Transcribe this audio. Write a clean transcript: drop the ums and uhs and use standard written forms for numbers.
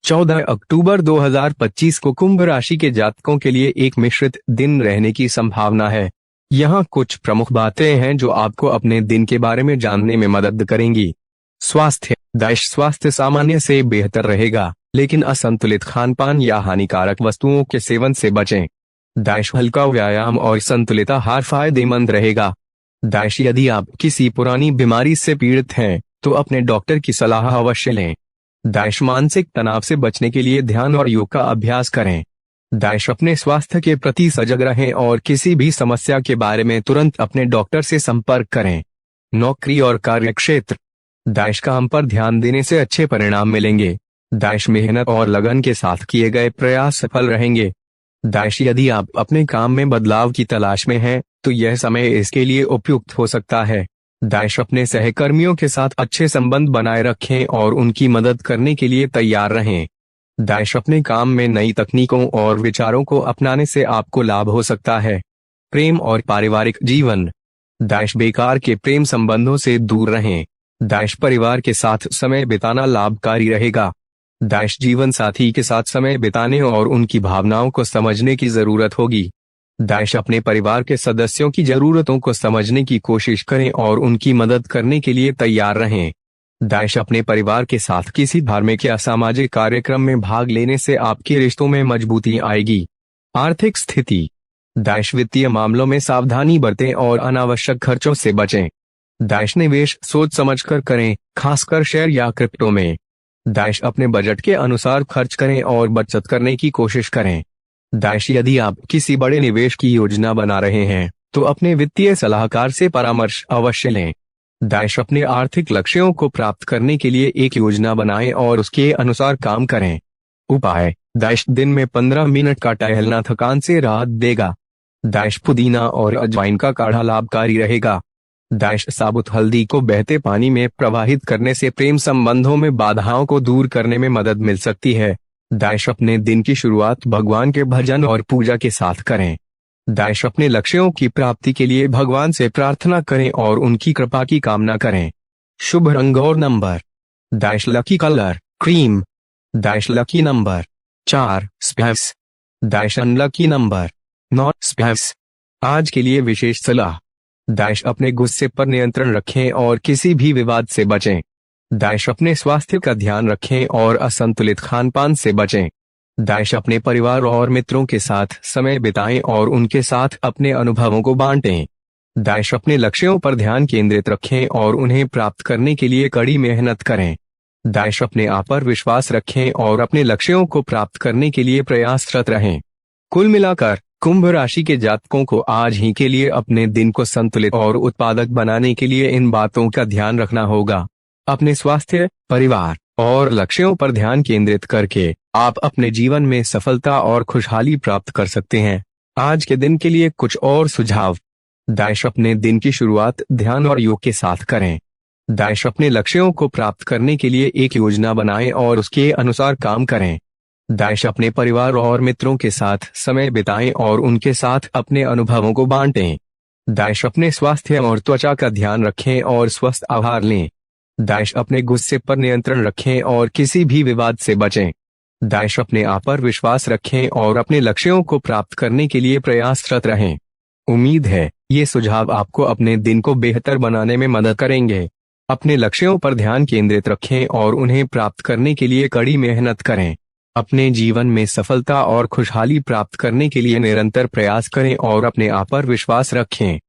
14 अक्टूबर 2025 को कुंभ राशि के जातकों के लिए एक मिश्रित दिन रहने की संभावना है। यहाँ कुछ प्रमुख बातें हैं जो आपको अपने दिन के बारे में जानने में मदद करेंगी। स्वास्थ्य। स्वास्थ्य सामान्य से बेहतर रहेगा, लेकिन असंतुलित खानपान या हानिकारक वस्तुओं के सेवन से बचें। हल्का व्यायाम और संतुलित आहार फायदेमंद रहेगा। यदि आप किसी पुरानी बीमारी से पीड़ित हैं, तो अपने डॉक्टर की सलाह अवश्य लें। मानसिक तनाव से बचने के लिए ध्यान और योग का अभ्यास करें। अपने स्वास्थ्य के प्रति सजग रहें और किसी भी समस्या के बारे में तुरंत अपने डॉक्टर से संपर्क करें। नौकरी और कार्यक्षेत्र। काम पर ध्यान देने से अच्छे परिणाम मिलेंगे। मेहनत और लगन के साथ किए गए प्रयास सफल रहेंगे। यदि आप अपने काम में बदलाव की तलाश में हैं, तो यह समय इसके लिए उपयुक्त हो सकता है। अपने सहकर्मियों के साथ अच्छे संबंध बनाए रखें और उनकी मदद करने के लिए तैयार रहें। अपने काम में नई तकनीकों और विचारों को अपनाने से आपको लाभ हो सकता है। प्रेम और पारिवारिक जीवन। बेकार के प्रेम संबंधों से दूर रहें। परिवार के साथ समय बिताना लाभकारी रहेगा। जीवन साथी के साथ समय बिताने और उनकी भावनाओं को समझने की जरूरत होगी। अपने परिवार के सदस्यों की जरूरतों को समझने की कोशिश करें और उनकी मदद करने के लिए तैयार रहें। अपने परिवार के साथ किसी धार्मिक या सामाजिक कार्यक्रम में भाग लेने से आपके रिश्तों में मजबूती आएगी। आर्थिक स्थिति। वित्तीय मामलों में सावधानी बरतें और अनावश्यक खर्चों से बचें। निवेश सोच समझकर करें, खासकर शेयर या क्रिप्टो में। अपने बजट के अनुसार खर्च करें और बचत करने की कोशिश करें। यदि आप किसी बड़े निवेश की योजना बना रहे हैं, तो अपने वित्तीय सलाहकार से परामर्श अवश्य लें। अपने आर्थिक लक्ष्यों को प्राप्त करने के लिए एक योजना बनाएं और उसके अनुसार काम करें। उपाय। दिन में 15 मिनट का टहलना थकान से राहत देगा। पुदीना और अजवाइन का काढ़ा लाभकारी रहेगा। साबुत हल्दी को बहते पानी में प्रवाहित करने से प्रेम संबंधों में बाधाओं को दूर करने में मदद मिल सकती है। अपने दिन की शुरुआत भगवान के भजन और पूजा के साथ करें। अपने लक्ष्यों की प्राप्ति के लिए भगवान से प्रार्थना करें और उनकी कृपा की कामना करें। शुभ रंग और number. Lucky colour cream. Lucky number 4 space. Unlucky number 9 space. आज के लिए विशेष सलाह। अपने गुस्से पर नियंत्रण रखें और किसी भी विवाद से बचें। अपने स्वास्थ्य का ध्यान रखें और असंतुलित खानपान से बचें। अपने परिवार और मित्रों के साथ समय बिताएं और उनके साथ अपने अनुभवों को बांटें। अपने लक्ष्यों पर ध्यान केंद्रित रखें और उन्हें प्राप्त करने के लिए कड़ी मेहनत करें। अपने आप पर विश्वास रखें और अपने लक्ष्यों को प्राप्त करने के लिए प्रयासरत रहें। कुल मिलाकर कुंभ राशि के जातकों को आज ही के लिए अपने दिन को संतुलित और उत्पादक बनाने के लिए इन बातों का ध्यान रखना होगा। अपने स्वास्थ्य, परिवार और लक्ष्यों पर ध्यान केंद्रित करके आप अपने जीवन में सफलता और खुशहाली प्राप्त कर सकते हैं। आज के दिन के लिए कुछ और सुझाव। अपने दिन की शुरुआत ध्यान और योग के साथ करें। अपने लक्ष्यों को प्राप्त करने के लिए एक योजना बनाएं और उसके अनुसार काम करें। अपने परिवार और मित्रों के साथ समय बिताएं और उनके साथ अपने अनुभवों को बांटें। अपने स्वास्थ्य और त्वचा का ध्यान रखें और स्वस्थ आहार लें। अपने गुस्से पर नियंत्रण रखें और किसी भी विवाद से बचें। अपने आप पर विश्वास रखें और अपने लक्ष्यों को प्राप्त करने के लिए प्रयासरत रहें। उम्मीद है ये सुझाव आपको अपने दिन को बेहतर बनाने में मदद करेंगे। अपने लक्ष्यों पर ध्यान केंद्रित रखें और उन्हें प्राप्त करने के लिए कड़ी मेहनत करें। अपने जीवन में सफलता और खुशहाली प्राप्त करने के लिए निरंतर प्रयास करें और अपने आप पर विश्वास रखें।